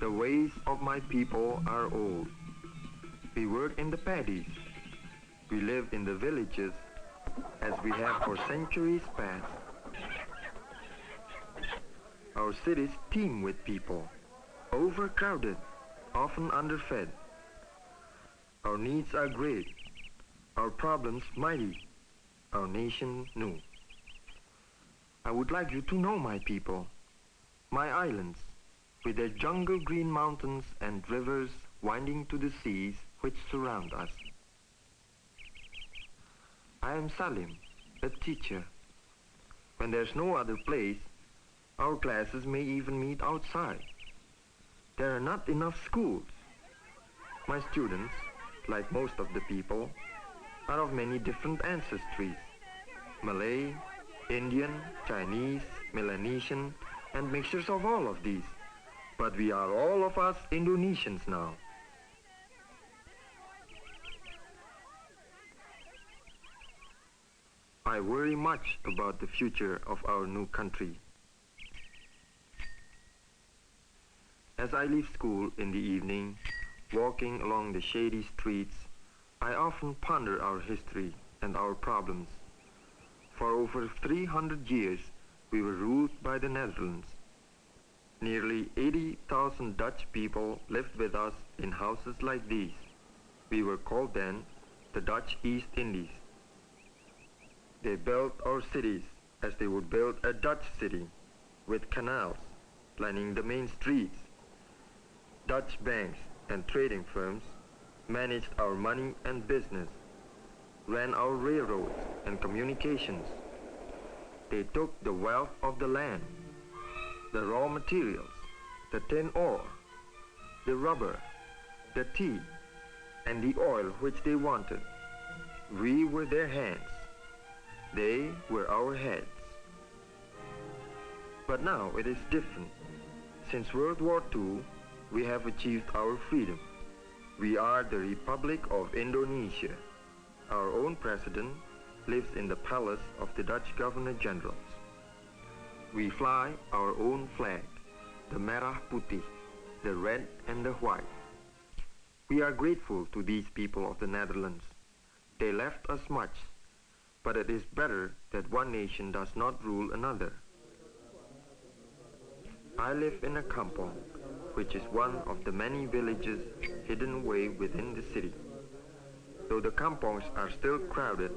The ways of my people are old. We work in the paddies. We live in the villages as we have for centuries past. Our cities teem with people, overcrowded, often underfed. Our needs are great, our problems mighty, our nation new. I would like you to know my people, my islands, with their jungle green mountains and rivers winding to the seas which surround us. I am Salim, a teacher. When there's no other place, our classes may even meet outside. There are not enough schools. My students, like most of the people, are of many different ancestries. Malay, Indian, Chinese, Melanesian, and mixtures of all of these. But we are all of us Indonesians now. I worry much about the future of our new country. As I leave school in the evening, walking along the shady streets, I often ponder our history and our problems. For over 300 years, we were ruled by the Netherlands. Nearly 80,000 Dutch people lived with us in houses like these. We were called then the Dutch East Indies. They built our cities as they would build a Dutch city, with canals lining the main streets. Dutch banks and trading firms managed our money and business, ran our railroads and communications. They took the wealth of the land, the raw materials, the tin ore, the rubber, the tea, and the oil which they wanted. We were their hands. They were our heads. But now it is different. Since World War II, we have achieved our freedom. We are the Republic of Indonesia. Our own president lives in the palace of the Dutch Governor-Generals. We fly our own flag, the Merah Putih, the red and the white. We are grateful to these people of the Netherlands. They left us much, but it is better that one nation does not rule another. I live in a kampong, which is one of the many villages hidden away within the city. Though the kampongs are still crowded,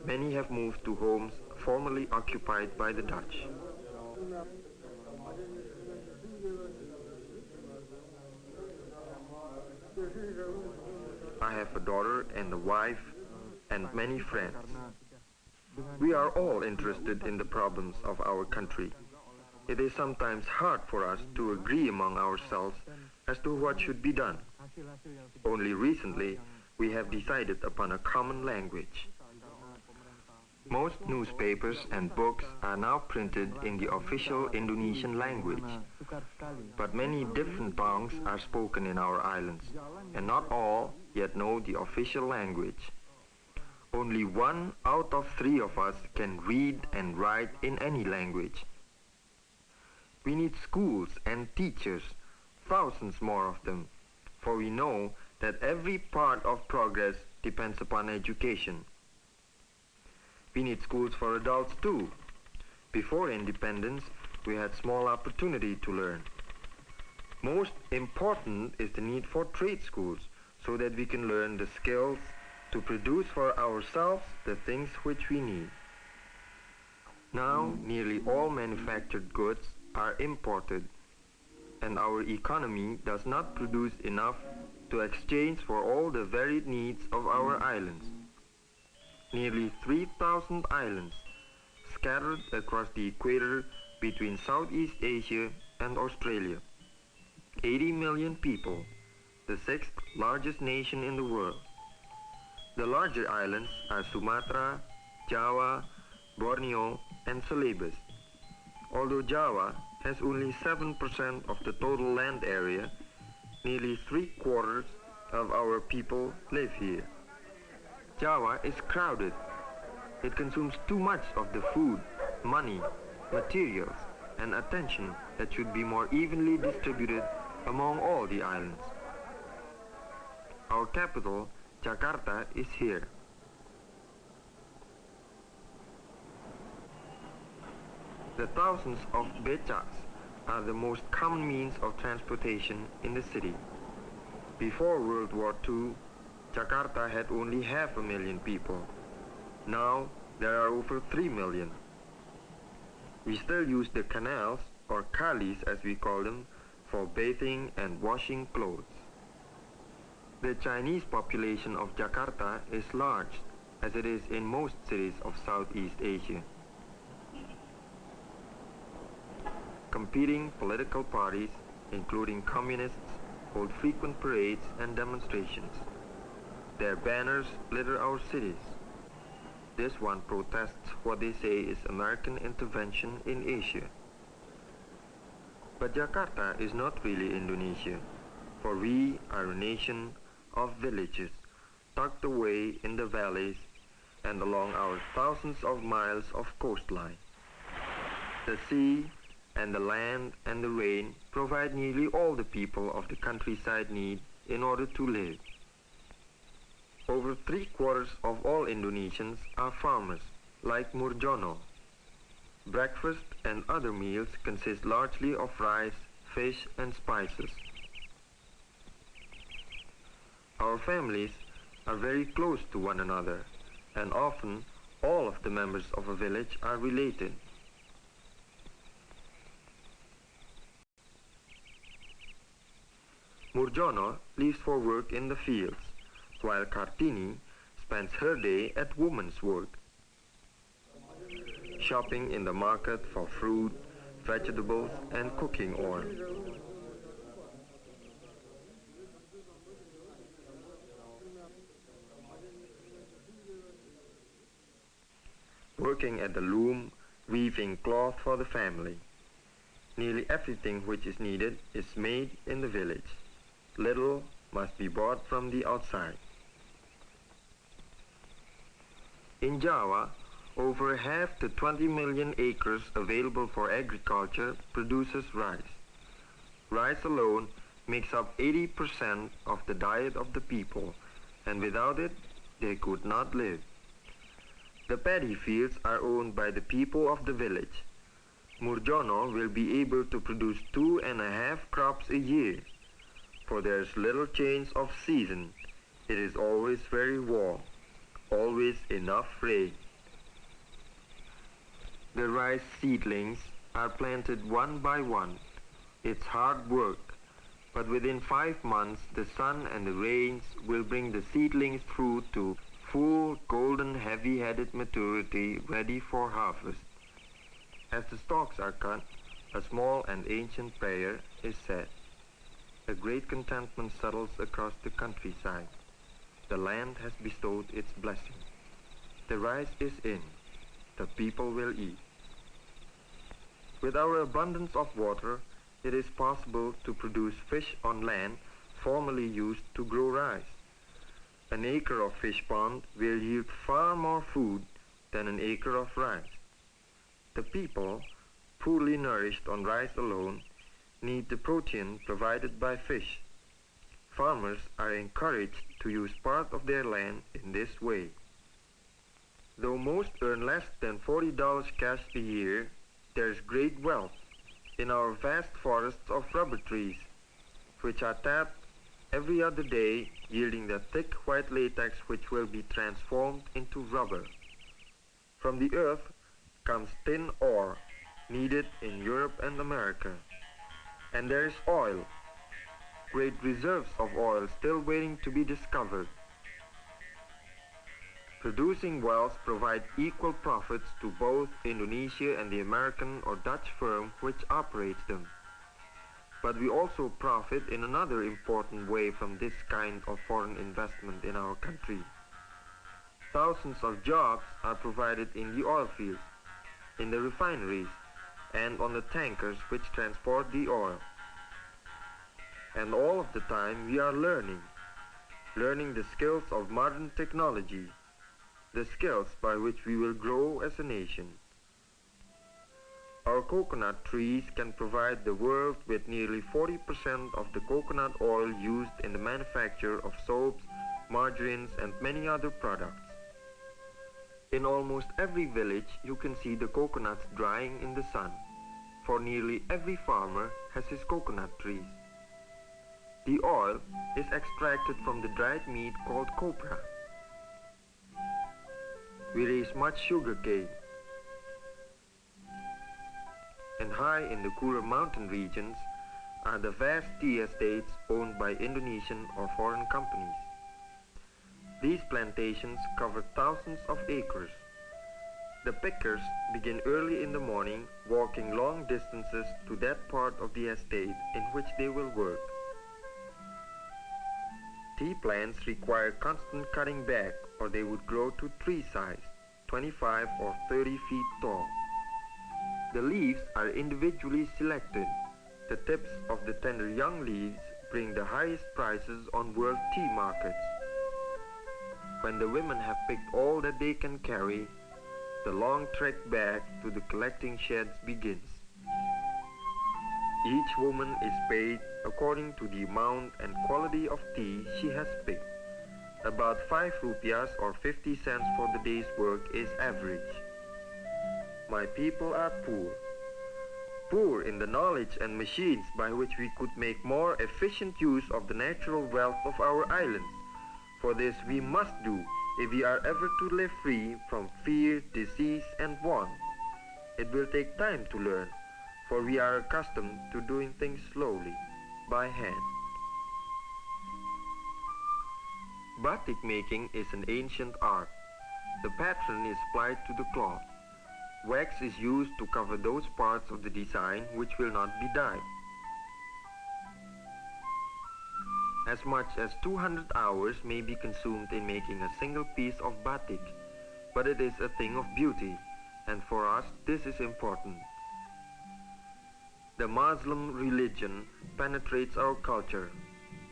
many have moved to homes formerly occupied by the Dutch. I have a daughter and a wife and many friends. We are all interested in the problems of our country. It is sometimes hard for us to agree among ourselves as to what should be done. Only recently, we have decided upon a common language. Most newspapers and books are now printed in the official Indonesian language, but many different tongues are spoken in our islands, and not all yet know the official language. Only 1 out of 3 of us can read and write in any language. We need schools and teachers, thousands more of them, for we know that every part of progress depends upon education. We need schools for adults too. Before independence, we had small opportunity to learn. Most important is the need for trade schools, so that we can learn the skills to produce for ourselves the things which we need. Now, nearly all manufactured goods are imported, and our economy does not produce enough to exchange for all the varied needs of our islands. Nearly 3,000 islands scattered across the equator between Southeast Asia and Australia. 80 million people, the 6th largest nation in the world. The larger islands are Sumatra, Java, Borneo, and Celebes. Although Java has only 7% of the total land area, nearly 3/4 of our people live here. Java is crowded. It consumes too much of the food, money, materials, and attention that should be more evenly distributed among all the islands. Our capital, Jakarta, is here. The thousands of becaks are the most common means of transportation in the city. Before World War II, Jakarta had only 500,000 people. Now there are over 3 million. We still use the canals, or kalis as we call them, for bathing and washing clothes. The Chinese population of Jakarta is large, as it is in most cities of Southeast Asia. Competing political parties, including communists, hold frequent parades and demonstrations. Their banners litter our cities. This one protests what they say is American intervention in Asia. But Jakarta is not really Indonesia, for we are a nation of villages tucked away in the valleys and along our thousands of miles of coastline. The sea and the land and the rain provide nearly all the people of the countryside need in order to live. Over 3/4 of all Indonesians are farmers, like Murjono. Breakfast and other meals consist largely of rice, fish and spices. Our families are very close to one another, and often all of the members of a village are related. Murjono leaves for work in the fields, while Kartini spends her day at woman's work, shopping in the market for fruit, vegetables and cooking oil. Working at the loom, weaving cloth for the family. Nearly everything which is needed is made in the village. Little must be bought from the outside. In Java, over half the 20 million acres available for agriculture produces rice. Rice alone makes up 80% of the diet of the people, and without it, they could not live. The paddy fields are owned by the people of the village. Murjono will be able to produce 2.5 crops a year, for there is little change of season. It is always very warm, always enough rain. The rice seedlings are planted one by one. It's hard work, but within 5 months the sun and the rains will bring the seedlings through to full golden heavy-headed maturity ready for harvest. As the stalks are cut, a small and ancient prayer is said. A great contentment settles across the countryside. The land has bestowed its blessing. The rice is in. The people will eat. With our abundance of water, it is possible to produce fish on land formerly used to grow rice. An acre of fish pond will yield far more food than an acre of rice. The people, poorly nourished on rice alone, need the protein provided by fish. Farmers are encouraged to use part of their land in this way. Though most earn less than $40 cash a year, there is great wealth in our vast forests of rubber trees, which are tapped every other day, yielding the thick white latex which will be transformed into rubber. From the earth comes tin ore, needed in Europe and America. And there is oil, great reserves of oil still waiting to be discovered. Producing wells provide equal profits to both Indonesia and the American or Dutch firm which operates them. But we also profit in another important way from this kind of foreign investment in our country. Thousands of jobs are provided in the oil fields, in the refineries, and on the tankers which transport the oil. And all of the time we are learning the skills of modern technology, the skills by which we will grow as a nation. Our Our coconut trees can provide the world with nearly 40% of the coconut oil used in the manufacture of soaps, margarines, and many other products. In almost every village you can see the coconuts drying in the sun, for nearly every farmer has his coconut trees. The oil is extracted from the dried meat called copra. We raise much sugar cane, and high in the cooler mountain regions are the vast tea estates owned by Indonesian or foreign companies. These plantations cover thousands of acres. The pickers begin early in the morning, walking long distances to that part of the estate in which they will work. Tea plants require constant cutting back or they would grow to tree size, 25 or 30 feet tall. The leaves are individually selected. The tips of the tender young leaves bring the highest prices on world tea markets. When the women have picked all that they can carry, the long trek back to the collecting sheds begins. Each woman is paid according to the amount and quality of tea she has picked. About 5 rupiahs or 50 cents for the day's work is average. My people are poor. Poor in the knowledge and machines by which we could make more efficient use of the natural wealth of our islands. For this we must do if we are ever to live free from fear, disease, and want. It will take time to learn, for we are accustomed to doing things slowly, by hand. Batik making is an ancient art. The pattern is applied to the cloth. Wax is used to cover those parts of the design which will not be dyed. As much as 200 hours may be consumed in making a single piece of batik, but it is a thing of beauty, and for us this is important. The Muslim religion penetrates our culture,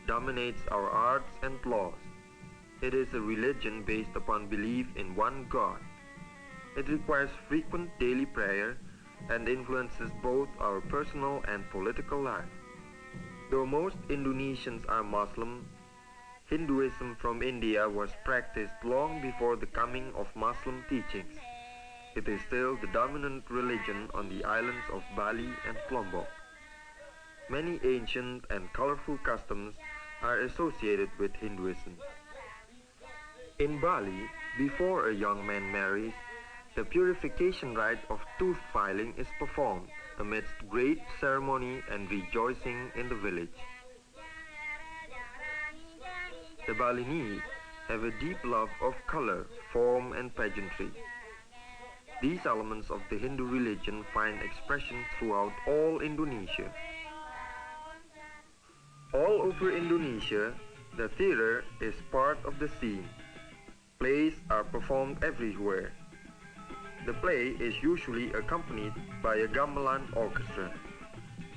dominates our arts and laws. It is a religion based upon belief in one God. It requires frequent daily prayer and influences both our personal and political life. Though most Indonesians are Muslim, Hinduism from India was practiced long before the coming of Muslim teachings. It is still the dominant religion on the islands of Bali and Lombok. Many ancient and colorful customs are associated with Hinduism. In Bali, before a young man marries, the purification rite of tooth filing is performed amidst great ceremony and rejoicing in the village. The Balinese have a deep love of color, form, and pageantry. These elements of the Hindu religion find expression throughout all Indonesia. All over Indonesia, the theater is part of the scene. Plays are performed everywhere. The play is usually accompanied by a gamelan orchestra.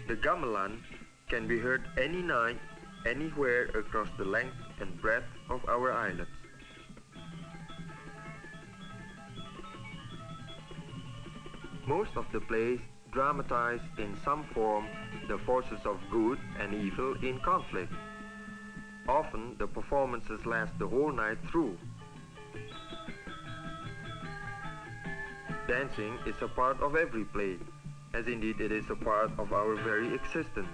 The gamelan can be heard any night, anywhere across the length and breadth of our islands. Most of the plays dramatize in some form the forces of good and evil in conflict. Often the performances last the whole night through. Dancing is a part of every play, as indeed it is a part of our very existence.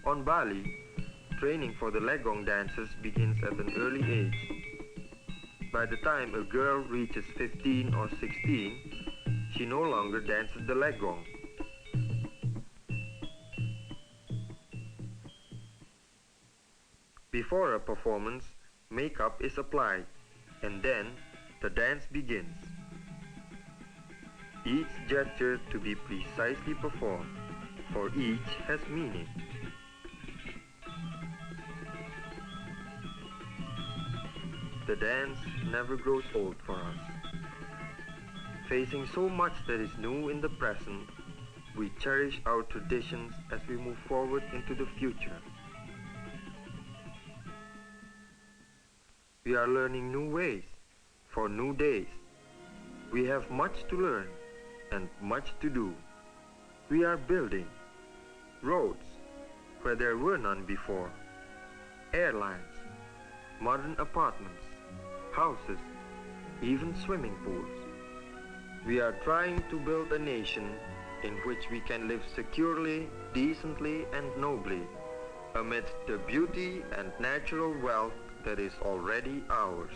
On Bali, training for the legong dances begins at an early age. By the time a girl reaches 15 or 16, she no longer dances the legong. Before a performance, makeup is applied, and then the dance begins. Each gesture to be precisely performed, for each has meaning. The dance never grows old for us. Facing so much that is new in the present, we cherish our traditions as we move forward into the future. We are learning new ways, for new days. We have much to learn and much to do. We are building roads where there were none before, airlines, modern apartments, houses, even swimming pools. We are trying to build a nation in which we can live securely, decently, and nobly amidst the beauty and natural wealth that is already ours.